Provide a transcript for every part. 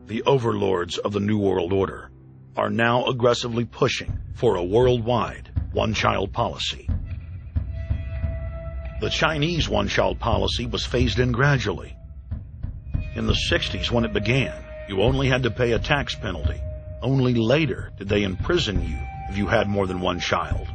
the overlords of the New World Order, are now aggressively pushing for a worldwide one-child policy. The Chinese one-child policy was phased in gradually. In the 60s, when it began, you only had to pay a tax penalty. Only later did they imprison you if you had more than one child.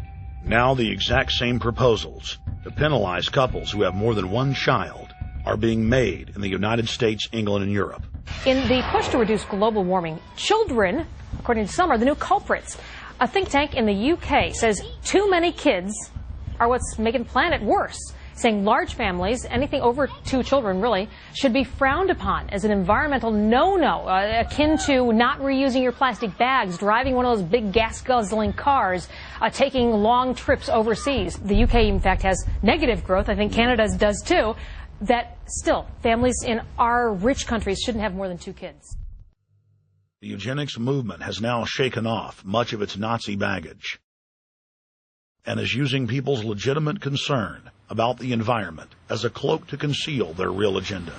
Now the exact same proposals to penalize couples who have more than one child are being made in the United States, England, and Europe. In the push to reduce global warming, children, according to some, are the new culprits. A think tank in the UK says too many kids are what's making the planet worse, saying large families, anything over 2 children really, should be frowned upon as an environmental no-no, akin to not reusing your plastic bags, driving one of those big gas-guzzling cars, taking long trips overseas. The UK, in fact, has negative growth. I think Canada does too. That still, families in our rich countries shouldn't have more than 2 kids. The eugenics movement has now shaken off much of its Nazi baggage and is using people's legitimate concern about the environment as a cloak to conceal their real agenda.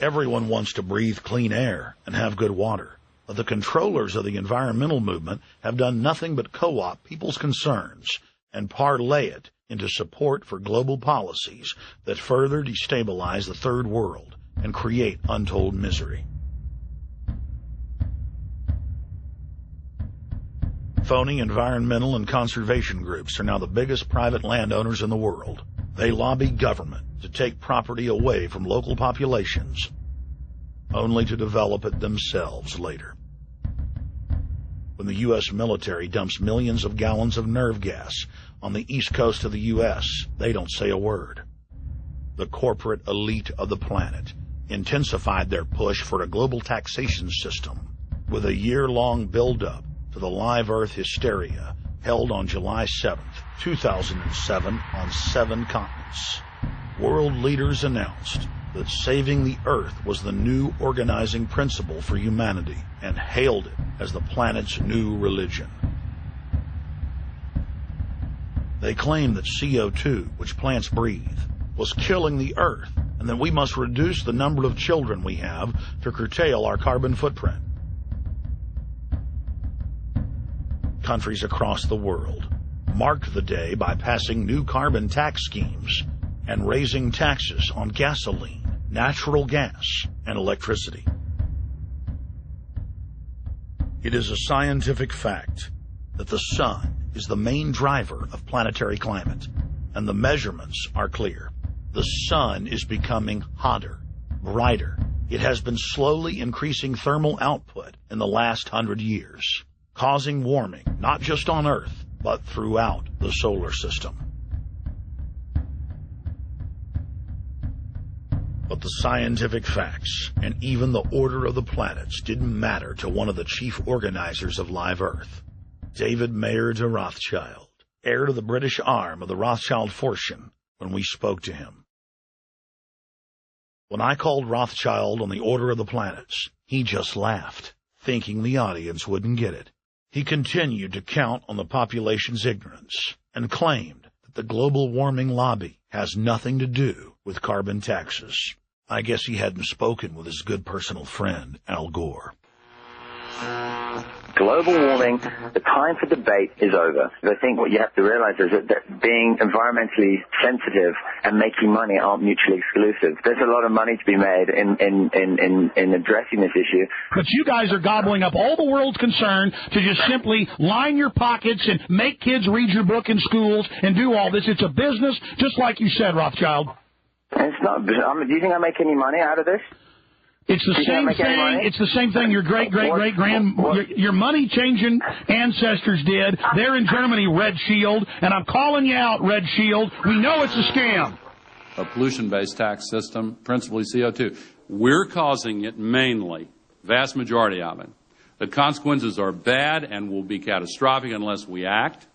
Everyone wants to breathe clean air and have good water, but the controllers of the environmental movement have done nothing but co-opt people's concerns and parlay it into support for global policies that further destabilize the third world and create untold misery. Phony environmental and conservation groups are now the biggest private landowners in the world. They lobby government to take property away from local populations, only to develop it themselves later. When the U.S. military dumps millions of gallons of nerve gas on the east coast of the U.S., they don't say a word. The corporate elite of the planet intensified their push for a global taxation system with a year-long build-up to the Live Earth hysteria held on July 7th, 2007 on 7 continents. World leaders announced that saving the Earth was the new organizing principle for humanity and hailed it as the planet's new religion. They claimed that CO2, which plants breathe, was killing the Earth, and that we must reduce the number of children we have to curtail our carbon footprint. Countries across the world marked the day by passing new carbon tax schemes and raising taxes on gasoline, natural gas, and electricity. It is a scientific fact that the sun is the main driver of planetary climate, and the measurements are clear. The sun is becoming hotter, brighter. It has been slowly increasing thermal output in the last 100 years, causing warming not just on Earth, but throughout the solar system. But the scientific facts and even the order of the planets didn't matter to one of the chief organizers of Live Earth, David Mayer de Rothschild, heir to the British arm of the Rothschild fortune, when we spoke to him. When I called Rothschild on the order of the planets, he just laughed, thinking the audience wouldn't get it. He continued to count on the population's ignorance and claimed that the global warming lobby has nothing to do with carbon taxes. I guess he hadn't spoken with his good personal friend, Al Gore. Global warming, the time for debate is over. I think what you have to realize is that being environmentally sensitive and making money aren't mutually exclusive. There's a lot of money to be made in addressing this issue. But you guys are gobbling up all the world's concern to just simply line your pockets and make kids read your book in schools and do all this. It's a business, just like you said, Rothschild. It's not. Do you think I make any money out of this? It's the same thing. It's the same thing your your money-changing ancestors did. They're in Germany, Red Shield, and I'm calling you out, Red Shield. We know it's a scam. A pollution-based tax system, principally CO2. We're causing it mainly, vast majority of it. The consequences are bad and will be catastrophic unless we act.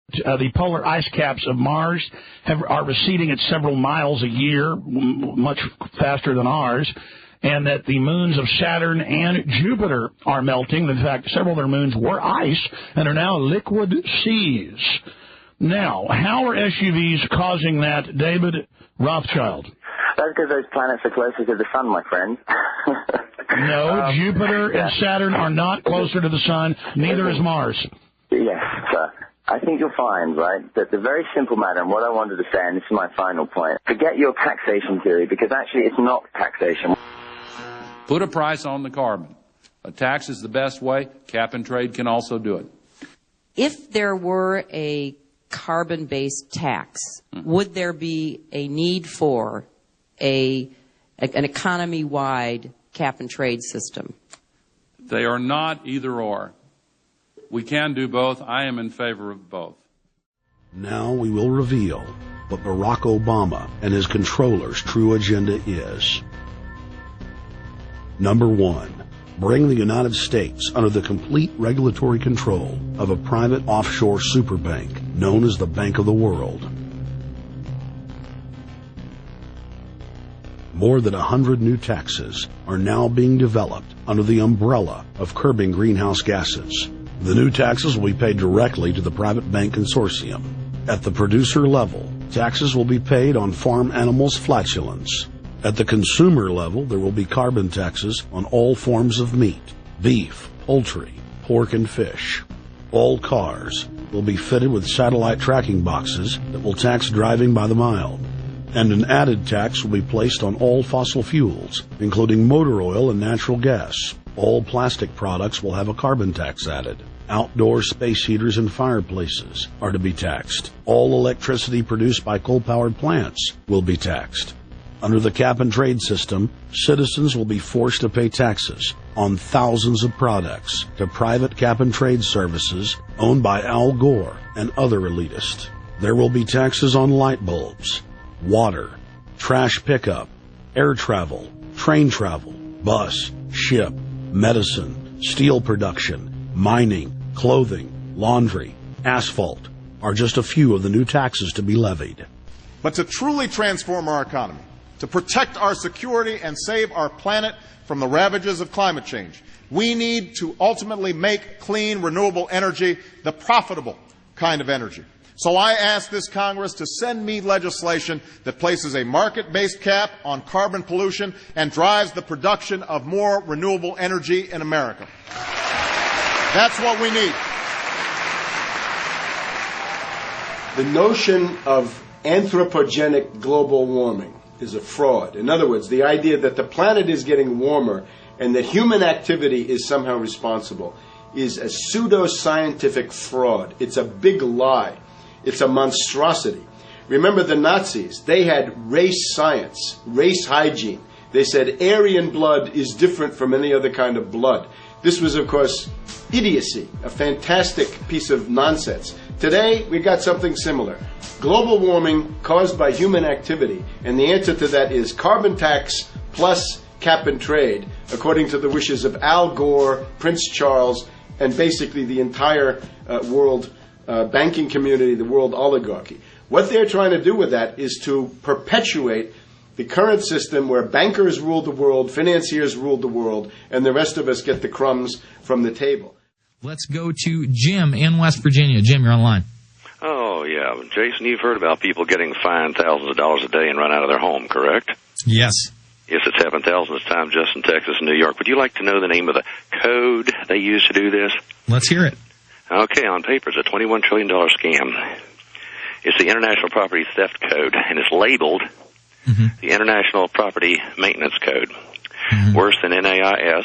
The polar ice caps of Mars are receding at several miles a year, much faster than ours, and that the moons of Saturn and Jupiter are melting. In fact, several of their moons were ice and are now liquid seas. Now, how are SUVs causing that, David Rothschild? That's because those planets are closer to the sun, my friend. No, Jupiter and Saturn are not closer to the sun. Neither is Mars. Yes, sir. I think you'll find, right, that the very simple matter, and what I wanted to say, and this is my final point, forget your taxation theory, because actually it's not taxation. Put a price on the carbon. A tax is the best way. Cap and trade can also do it. If there were a carbon-based tax, would there be a need for an economy-wide cap and trade system? They are not either or. We can do both. I am in favor of both. Now we will reveal what Barack Obama and his controllers' true agenda is. Number 1. Bring the United States under the complete regulatory control of a private offshore superbank known as the Bank of the World. More than 100 new taxes are now being developed under the umbrella of curbing greenhouse gases. The new taxes will be paid directly to the private bank consortium. At the producer level, taxes will be paid on farm animals' flatulence. At the consumer level, there will be carbon taxes on all forms of meat, beef, poultry, pork, and fish. All cars will be fitted with satellite tracking boxes that will tax driving by the mile. And an added tax will be placed on all fossil fuels, including motor oil and natural gas. All plastic products will have a carbon tax added. Outdoor space heaters and fireplaces are to be taxed. All electricity produced by coal-powered plants will be taxed. Under the cap-and-trade system, citizens will be forced to pay taxes on thousands of products to private cap-and-trade services owned by Al Gore and other elitists. There will be taxes on light bulbs, water, trash pickup, air travel, train travel, bus, ship, medicine, steel production, mining, clothing, laundry, asphalt are just a few of the new taxes to be levied. But to truly transform our economy, to protect our security and save our planet from the ravages of climate change, we need to ultimately make clean, renewable energy the profitable kind of energy. So I ask this Congress to send me legislation that places a market-based cap on carbon pollution and drives the production of more renewable energy in America. That's what we need. The notion of anthropogenic global warming is a fraud. In other words, the idea that the planet is getting warmer and that human activity is somehow responsible is a pseudo-scientific fraud. It's a big lie. It's a monstrosity. Remember the Nazis, they had race science, race hygiene. They said Aryan blood is different from any other kind of blood. This was, of course, idiocy, a fantastic piece of nonsense. Today, we got something similar. Global warming caused by human activity, and the answer to that is carbon tax plus cap and trade, according to the wishes of Al Gore, Prince Charles, and basically the entire world banking community, the world oligarchy. What they're trying to do with that is to perpetuate the current system where bankers rule the world, financiers rule the world, and the rest of us get the crumbs from the table. Let's go to Jim in West Virginia. Jim, you're online. Oh, yeah. Jason, you've heard about people getting fined thousands of dollars a day and run out of their home, correct? Yes. Yes, it's happened thousands of times just in Texas and New York. Would you like to know the name of the code they use to do this? Let's hear it. Okay, on paper, it's a $21 trillion scam. It's the International Property Theft Code, and it's labeled the International Property Maintenance Code. Worse than NAIS,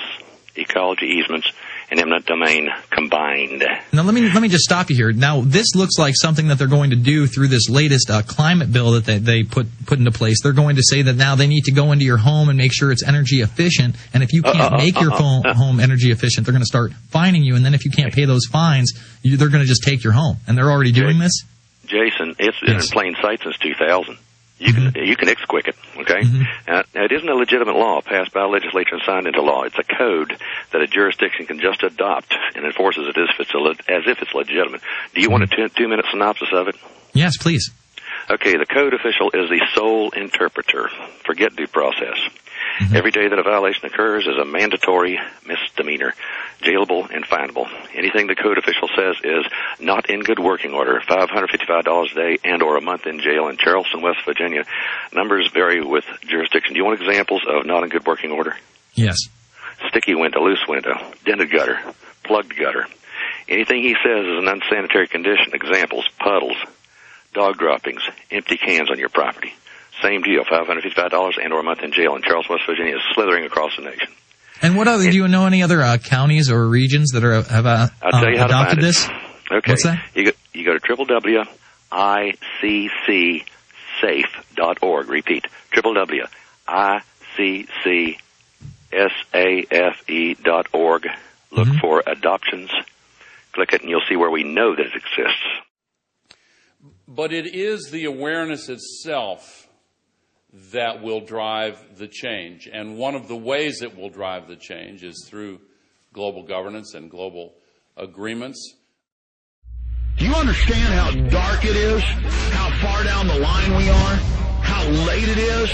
ecology easements, and eminent domain combined. Now, let me just stop you here. Now, this looks like something that they're going to do through this latest climate bill that they put into place. They're going to say that now they need to go into your home and make sure it's energy efficient. And if you can't make your home energy efficient, they're going to start fining you. And then if you can't pay those fines, they're going to just take your home. And they're already doing this? Jason, it's been in plain sight since 2000. You can exquick it, okay? Now, it isn't a legitimate law passed by a legislature and signed into law. It's a code that a jurisdiction can just adopt and enforces it as if it's legitimate. Do you want a 2-minute synopsis of it? Yes, please. Okay, the code official is the sole interpreter. Forget due process. Every day that a violation occurs is a mandatory misdemeanor, jailable and finable. Anything the code official says is not in good working order, $555 a day and or a month in jail in Charleston, West Virginia. Numbers vary with jurisdiction. Do you want examples of not in good working order? Yes. Sticky window, loose window, dented gutter, plugged gutter. Anything he says is an unsanitary condition. Examples, puddles, dog droppings, empty cans on your property. Same deal, $555 and or a month in jail in Charleston, West Virginia, is slithering across the nation. And what other, do you know any other counties or regions that have I'll tell you how adopted to find this? Okay. What's that? You go to www.iccsafe.org. Repeat, www.iccsafe.org. Look for adoptions. Click it, and you'll see where we know that it exists. But it is the awareness itself that will drive the change. And one of the ways it will drive the change is through global governance and global agreements. Do you understand how dark it is? How far down the line we are? How late it is?